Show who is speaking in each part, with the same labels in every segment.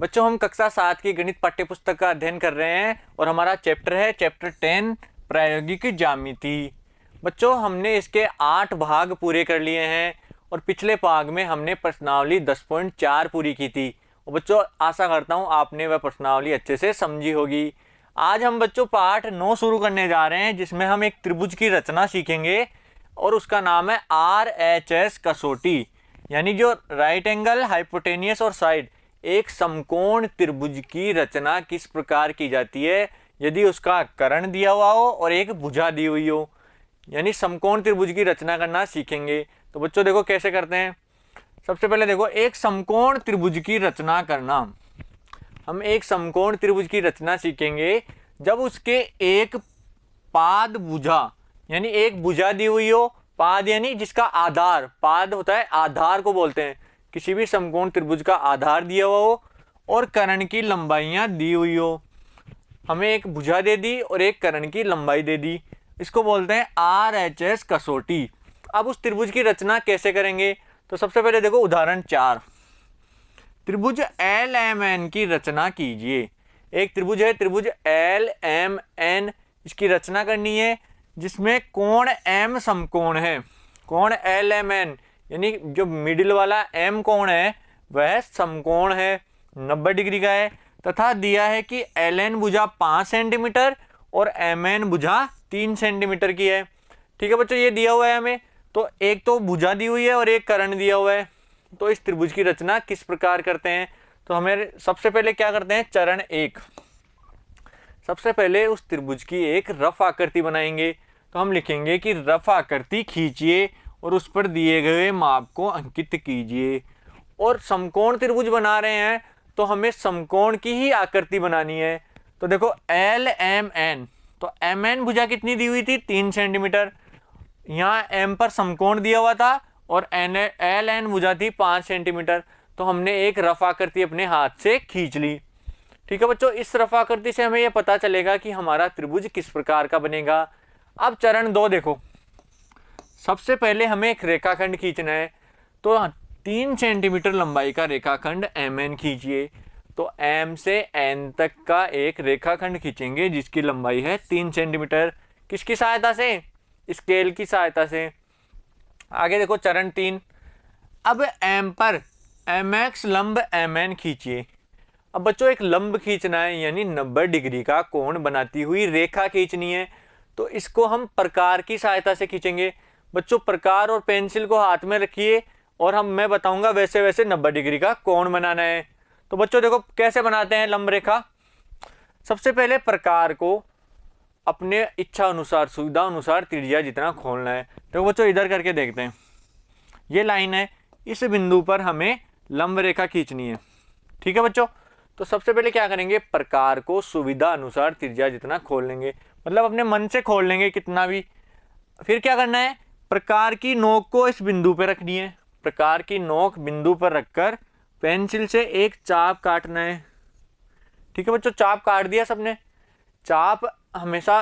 Speaker 1: बच्चों हम कक्षा 7 की गणित पाठ्य पुस्तक का अध्ययन कर रहे हैं और हमारा चैप्टर है चैप्टर 10 प्रायोगिक ज्यामिति। बच्चों हमने इसके 8 भाग पूरे कर लिए हैं और पिछले भाग में हमने प्रश्नावली 10.4 पूरी की थी। और बच्चों आशा करता हूँ आपने वह प्रश्नावली अच्छे से समझी होगी। आज हम बच्चों पाठ 9 शुरू करने जा रहे हैं, जिसमें हम एक त्रिभुज की रचना सीखेंगे और उसका नाम है RHS कसौटी, यानी जो राइट एंगल, हाइपोटेनियस और साइड एक समकोण त्रिभुज की रचना किस प्रकार की जाती है यदि उसका कर्ण दिया हुआ हो और एक भुजा दी हुई हो, यानी समकोण त्रिभुज की रचना करना सीखेंगे। तो बच्चों देखो कैसे करते हैं। सबसे पहले देखो एक समकोण त्रिभुज की रचना करना। हम एक समकोण त्रिभुज की रचना सीखेंगे जब उसके एक पाद भुजा, यानी एक भुजा दी हुई हो, पाद यानी जिसका आधार, पाद होता है आधार को बोलते हैं, किसी भी समकोण त्रिभुज का आधार दिया हुआ हो और कर्ण की लंबाइयां दी हुई हो। हमें एक भुजा दे दी और एक कर्ण की लंबाई दे दी, इसको बोलते हैं RHS कसौटी। अब उस त्रिभुज की रचना कैसे करेंगे, तो सबसे पहले देखो उदाहरण 4, त्रिभुज LMN की रचना कीजिए। एक त्रिभुज है त्रिभुज LMN, इसकी रचना करनी है जिसमें कोण M समकोण है। कोण LMN यानी जो मिडिल वाला M कोण है वह समकोण है, 90 डिग्री का है, तथा दिया है कि LN भुजा 5 सेंटीमीटर और MN भुजा 3 सेंटीमीटर की है। ठीक है बच्चों, ये दिया हुआ है हमें, तो एक तो भुजा दी हुई है और एक कर्ण दिया हुआ है। तो इस त्रिभुज की रचना किस प्रकार करते हैं, तो हमें सबसे पहले क्या करते हैं, चरण 1, सबसे पहले उस त्रिभुज की एक रफ आकृति बनाएंगे। तो हम लिखेंगे कि रफ आकृति खींचिए और उस पर दिए गए माप को अंकित कीजिए। और समकोण त्रिभुज बना रहे हैं तो हमें समकोण की ही आकृति बनानी है। तो देखो LMN, तो MN भुजा कितनी दी हुई थी, 3 सेंटीमीटर, यहाँ M पर समकोण दिया हुआ था और LN भुजा थी 5 सेंटीमीटर। तो हमने एक रफ आकृति अपने हाथ से खींच ली। ठीक है बच्चों, इस रफ आकृति से हमें यह पता चलेगा कि हमारा त्रिभुज किस प्रकार का बनेगा। अब चरण 2 देखो, सबसे पहले हमें एक रेखाखंड खींचना है। तो 3 सेंटीमीटर लंबाई का रेखाखंड MN खींचिए। तो M से N तक का एक रेखाखंड खींचेंगे जिसकी लंबाई है 3 सेंटीमीटर। किसकी सहायता से, स्केल की सहायता से। आगे देखो चरण 3, अब M पर MX लंब MN खींचिए। अब बच्चों एक लंब खींचना है, यानी 90 डिग्री का कोण बनाती हुई रेखा खींचनी है। तो इसको हम प्रकार की सहायता से खींचेंगे। बच्चों प्रकार और पेंसिल को हाथ में रखिए और मैं बताऊंगा वैसे वैसे 90 डिग्री का कोण बनाना है। तो बच्चों देखो कैसे बनाते हैं लंब रेखा। सबसे पहले प्रकार को अपने इच्छा अनुसार, सुविधा अनुसार त्रिज्या जितना खोलना है। तो बच्चों इधर करके देखते हैं, ये लाइन है, इस बिंदु पर हमें लंब रेखा खींचनी है। ठीक है बच्चों, तो सबसे पहले क्या करेंगे, प्रकार को सुविधा अनुसार त्रिज्या जितना खोल लेंगे, मतलब अपने मन से खोल लेंगे कितना भी। फिर क्या करना है, प्रकार की नोक को इस बिंदु पर रखनी है। प्रकार की नोक बिंदु पर रखकर पेंसिल से एक चाप काटना है। ठीक है बच्चों, चाप काट दिया सबने। चाप हमेशा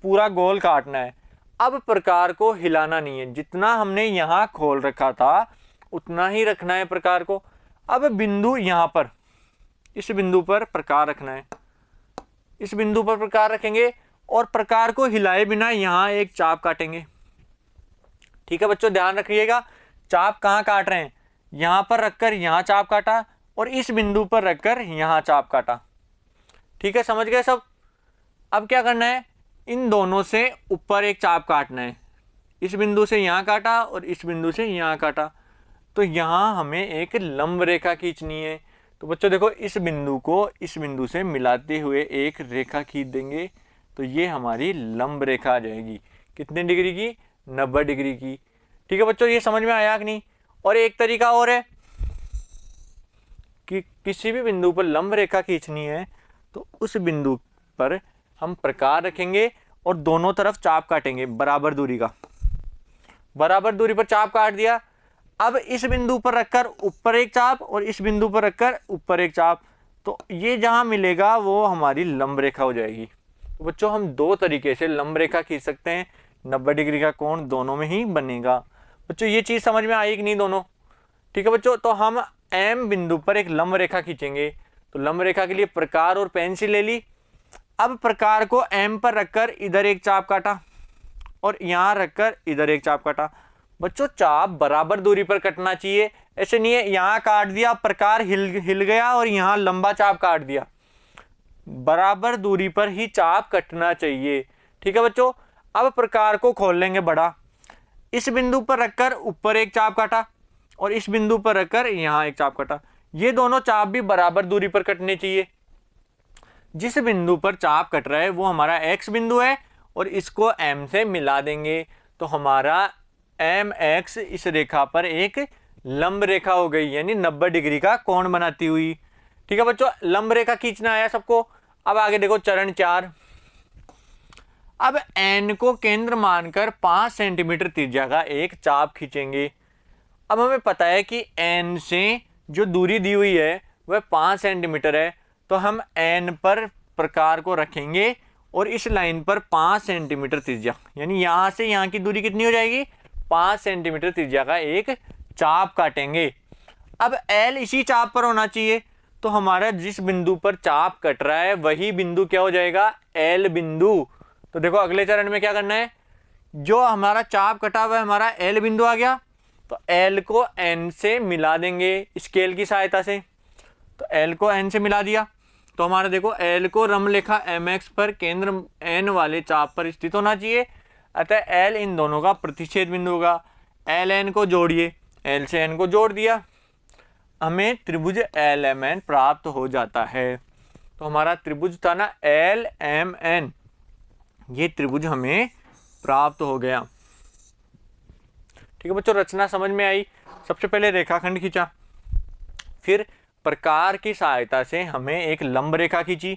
Speaker 1: पूरा गोल काटना है। अब प्रकार को हिलाना नहीं है, जितना हमने यहाँ खोल रखा था उतना ही रखना है प्रकार को। अब बिंदु यहाँ पर, इस बिंदु पर प्रकार रखना है, इस बिंदु पर प्रकार रखेंगे और प्रकार को हिलाए बिना यहाँ एक चाप काटेंगे। ठीक है बच्चों, ध्यान रखिएगा, चाप कहाँ काट रहे हैं, यहाँ पर रखकर यहाँ चाप काटा और इस बिंदु पर रखकर यहाँ चाप काटा। ठीक है, समझ गए सब। अब क्या करना है, इन दोनों से ऊपर एक चाप काटना है। इस बिंदु से यहाँ काटा और इस बिंदु से यहाँ काटा, तो यहाँ हमें एक लंब रेखा खींचनी है। तो बच्चों देखो इस बिंदु को इस बिंदु से मिलाते हुए एक रेखा खींच देंगे, तो ये हमारी लंब रेखा आ जाएगी। कितने डिग्री की, 90 डिग्री की। ठीक है बच्चों, ये समझ में आया कि नहीं। और एक तरीका और है कि किसी भी बिंदु पर लंब रेखा खींचनी है तो उस बिंदु पर हम प्रकार रखेंगे और दोनों तरफ चाप काटेंगे बराबर दूरी का। बराबर दूरी पर चाप काट दिया। अब इस बिंदु पर रखकर ऊपर एक चाप और इस बिंदु पर रखकर ऊपर एक चाप, तो ये जहां मिलेगा वो हमारी लंब रेखा हो जाएगी। तो बच्चों हम 2 तरीके से लंब रेखा खींच सकते हैं, 90 डिग्री का कोण दोनों में ही बनेगा। बच्चों ये चीज समझ में आई कि नहीं दोनों। ठीक है बच्चों, तो हम M बिंदु पर एक लंब रेखा खींचेंगे। तो लंब रेखा के लिए प्रकार और पेंसिल ले ली। अब प्रकार को M पर रखकर इधर एक चाप काटा और यहां रखकर इधर एक चाप काटा। बच्चों चाप बराबर दूरी पर कटना चाहिए, ऐसे नहीं है यहां काट दिया प्रकार हिल गया और यहां लंबा चाप काट दिया। बराबर दूरी पर ही चाप कटना चाहिए। ठीक है बच्चों, अब प्रकार को खोल लेंगे बड़ा। इस बिंदु पर रखकर ऊपर एक चाप काटा और इस बिंदु पर रखकर यहां एक चाप काटा। ये दोनों चाप भी बराबर दूरी पर कटने चाहिए। जिस बिंदु पर चाप कट रहा है वो हमारा x बिंदु है और इसको M से मिला देंगे तो हमारा MX इस रेखा पर एक लंब रेखा हो गई, यानी 90 डिग्री का कोण बनाती हुई। ठीक है बच्चों, लंब रेखा खींचना आया सबको। अब आगे देखो चरण 4। अब N को केंद्र मानकर 5 सेंटीमीटर त्रिज्या का एक चाप खींचेंगे। अब हमें पता है कि N से जो दूरी दी हुई है वह 5 सेंटीमीटर है, तो हम N पर प्रकार को रखेंगे और इस लाइन पर 5 सेंटीमीटर त्रिज्या, यानी यहां से यहां की दूरी कितनी हो जाएगी, 5 सेंटीमीटर त्रिज्या का एक चाप काटेंगे। अब L इसी चाप पर होना चाहिए, तो हमारा जिस बिंदु पर चाप कट रहा है वही बिंदु क्या हो जाएगा, L बिंदु। तो देखो अगले चरण में क्या करना है, जो हमारा चाप कटा हुआ है हमारा L बिंदु आ गया, तो L को N से मिला देंगे स्केल की सहायता से। तो L को N से मिला दिया तो हमारा देखो L को रमरेखा MX पर केंद्र N वाले चाप पर स्थित होना चाहिए, अतः L इन दोनों का प्रतिच्छेद बिंदु होगा। L N को जोड़िए, L से N को जोड़ दिया, हमें त्रिभुज LMN प्राप्त हो जाता है। तो हमारा त्रिभुज था ना LMN, ये त्रिभुज हमें प्राप्त हो गया। ठीक है बच्चों, रचना समझ में आई। सबसे पहले रेखाखंड खींचा, फिर प्रकार की सहायता से हमें एक लंब रेखा खींची।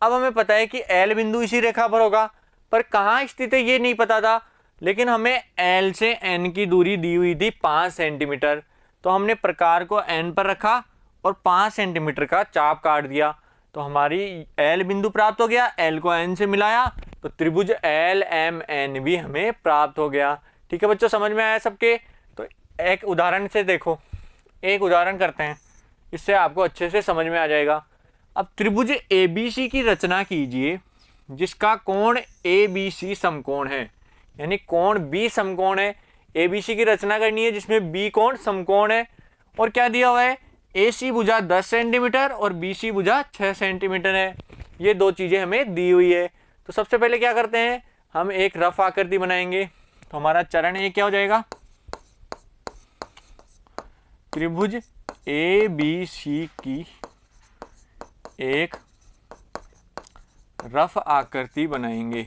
Speaker 1: अब हमें पता है कि L बिंदु इसी रेखा पर होगा, पर कहाँ स्थित है ये नहीं पता था, लेकिन हमें L से N की दूरी दी हुई थी 5 सेंटीमीटर, तो हमने प्रकार को N पर रखा और 5 सेंटीमीटर का चाप काट दिया, तो हमारी L बिंदु प्राप्त हो गया। L को N से मिलाया तो त्रिभुज LMN भी हमें प्राप्त हो गया। ठीक है बच्चों, समझ में आया सबके। तो एक उदाहरण से देखो, एक उदाहरण करते हैं, इससे आपको अच्छे से समझ में आ जाएगा। अब त्रिभुज ABC की रचना कीजिए जिसका कोण ABC समकोण है, यानी कोण B समकोण है। ABC की रचना करनी है जिसमें B कोण समकोण है, और क्या दिया हुआ है, AC भुजा 10 सेंटीमीटर और BC भुजा 6 सेंटीमीटर है। ये दो चीजें हमें दी हुई है। तो सबसे पहले क्या करते हैं, हम एक रफ आकृति बनाएंगे। तो हमारा चरण एक क्या हो जाएगा, त्रिभुज ABC की एक रफ आकृति बनाएंगे।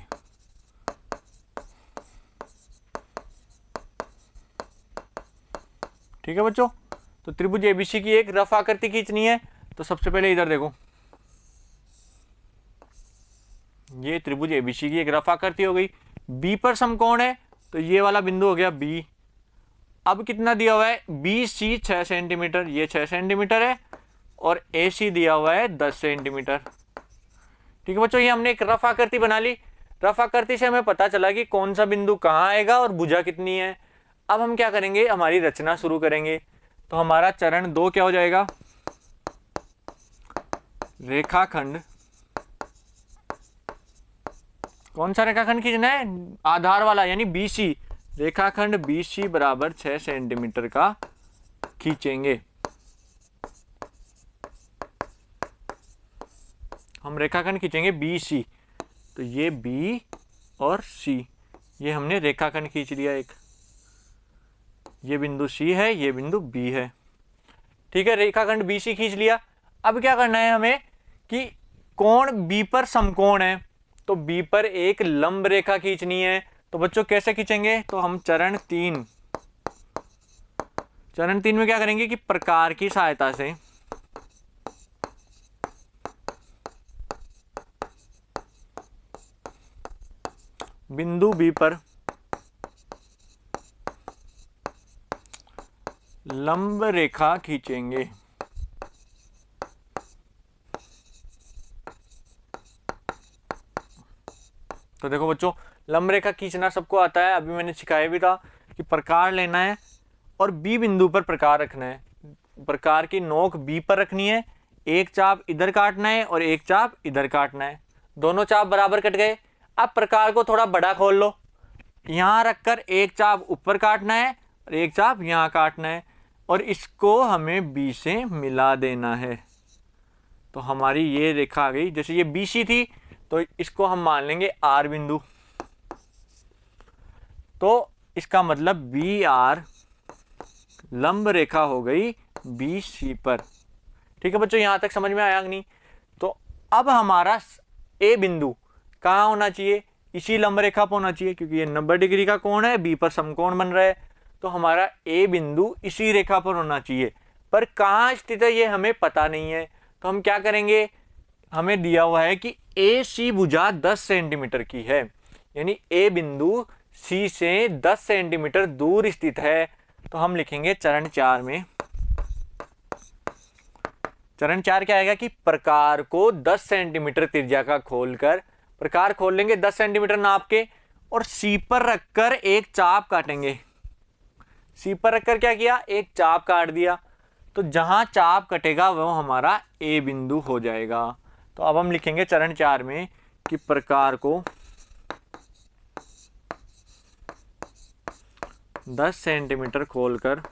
Speaker 1: ठीक है बच्चों, तो त्रिभुज ABC की एक रफ आकृति खींचनी है। तो सबसे पहले इधर देखो, ये त्रिभुज ABC की एक रफ आकृति हो गई। B पर समकोण है तो ये वाला बिंदु हो गया B। अब कितना दिया हुआ है, BC 6 सेंटीमीटर, ये 6 सेंटीमीटर है, और AC दिया हुआ है 10 सेंटीमीटर। ठीक है बच्चों, ये हमने एक रफ आकृति बना ली। रफ आकृति से हमें पता चला कि कौन सा बिंदु कहाँ आएगा और भुजा कितनी है। अब हम क्या करेंगे, हमारी रचना शुरू करेंगे। तो हमारा चरण 2 क्या हो जाएगा, रेखाखंड। कौन सा रेखाखंड खींचना है, आधार वाला, यानी BC। रेखाखंड BC बराबर 6 सेंटीमीटर का खींचेंगे। हम रेखाखंड खींचेंगे BC, तो ये B और C, ये हमने रेखाखंड खींच लिया एक। ये बिंदु C है, ये बिंदु B है। ठीक है, रेखाखंड BC खींच लिया। अब क्या करना है हमें कि कोण B पर समकोण है, तो B पर एक लंब रेखा खींचनी है। तो बच्चों कैसे खींचेंगे, तो हम चरण 3 में क्या करेंगे कि प्रकार की सहायता से बिंदु B पर लंब रेखा खींचेंगे। तो देखो बच्चों, लंब रेखा खींचना सबको आता है, अभी मैंने सिखाया भी था कि प्रकार लेना है और B बिंदु पर प्रकार रखना है। प्रकार की नोक B पर रखनी है, एक चाप इधर काटना है और एक चाप इधर काटना है। दोनों चाप बराबर कट गए। अब प्रकार को थोड़ा बड़ा खोल लो, यहाँ रखकर एक चाप ऊपर काटना है और एक चाप यहाँ काटना है और इसको हमें बी से मिला देना है। तो हमारी ये रेखा आ गई। जैसे ये बी सी थी तो इसको हम मान लेंगे आर बिंदु। तो इसका मतलब बी आर लंब रेखा हो गई बी सी पर। ठीक है बच्चों, यहां तक समझ में आया कि नहीं? तो अब हमारा ए बिंदु कहाँ होना चाहिए? इसी लंब रेखा पर होना चाहिए, क्योंकि ये 90 डिग्री का कोण है, बी पर समकोण बन रहा है। तो हमारा ए बिंदु इसी रेखा पर होना चाहिए, पर कहाँ स्थित है ये हमें पता नहीं है। तो हम क्या करेंगे, हमें दिया हुआ है कि ए सी भुजा 10 सेंटीमीटर की है, यानी ए बिंदु सी से 10 सेंटीमीटर दूर स्थित है। तो हम लिखेंगे चरण 4 में, चरण 4 क्या आएगा कि प्रकार को 10 सेंटीमीटर त्रिज्या का खोलकर, प्रकार खोल लेंगे 10 सेंटीमीटर नाप के और सी पर रखकर एक चाप काटेंगे। सी पर रखकर क्या किया, एक चाप काट दिया। तो जहां चाप कटेगा वो हमारा ए बिंदु हो जाएगा। तो अब हम लिखेंगे चरण 4 में कि प्रकार को 10 सेंटीमीटर खोलकर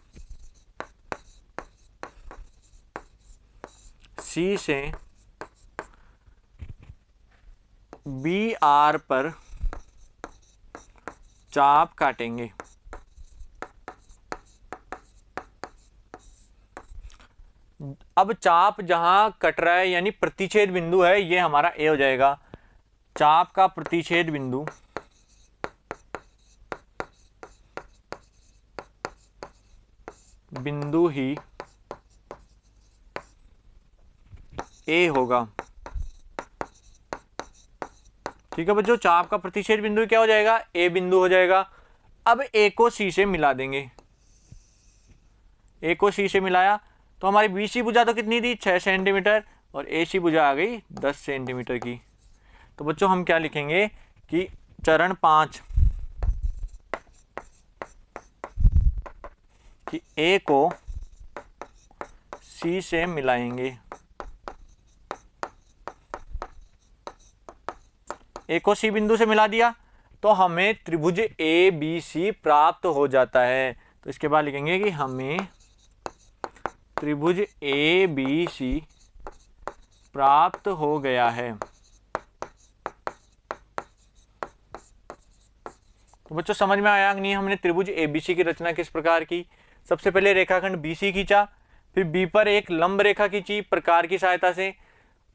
Speaker 1: सी से बी आर पर चाप काटेंगे। अब चाप जहां कट रहा है यानी प्रतिच्छेद बिंदु है, ये हमारा ए हो जाएगा। चाप का प्रतिच्छेद बिंदु बिंदु ही ए होगा। ठीक है बच्चों, चाप का प्रतिच्छेद बिंदु क्या हो जाएगा, ए बिंदु हो जाएगा। अब ए को सी से मिला देंगे। ए को सी से मिलाया तो हमारी बी सी भुजा तो कितनी थी, 6 सेंटीमीटर, और ए सी भुजा आ गई 10 सेंटीमीटर की। तो बच्चों हम क्या लिखेंगे कि चरण 5 कि ए को सी से मिलाएंगे। ए को सी बिंदु से मिला दिया तो हमें त्रिभुज ए बी सी प्राप्त हो जाता है। तो इसके बाद लिखेंगे कि हमें त्रिभुज ए बी सी प्राप्त हो गया है। तो बच्चों समझ में आया कि नहीं, हमने त्रिभुज एबीसी की रचना किस प्रकार की? सबसे पहले रेखाखंड बीसी खींचा, फिर बी पर एक लंब रेखा खींची प्रकार की सहायता से।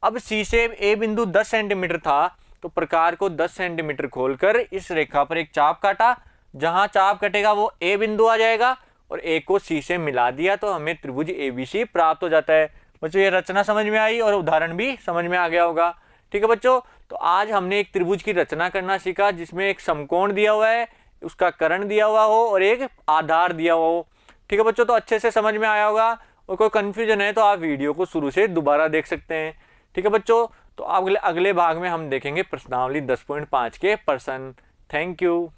Speaker 1: अब सी से ए बिंदु 10 सेंटीमीटर था तो प्रकार को 10 सेंटीमीटर खोलकर इस रेखा पर एक चाप काटा। जहां चाप कटेगा वो ए बिंदु आ जाएगा और ए को सी से मिला दिया तो हमें त्रिभुज एबीसी प्राप्त हो जाता है। बच्चों ये रचना समझ में आई और उदाहरण भी समझ में आ गया होगा। ठीक है बच्चों, तो आज हमने एक त्रिभुज की रचना करना सीखा जिसमें एक समकोण दिया हुआ है, उसका कर्ण दिया हुआ हो और एक आधार दिया हुआ हो। ठीक है बच्चों, तो अच्छे से समझ में आया होगा और कोई कंफ्यूजन है तो आप वीडियो को शुरू से दोबारा देख सकते हैं। ठीक है बच्चों, तो अगले भाग में हम देखेंगे प्रश्नावली 10.5 के प्रश्न। Thank you.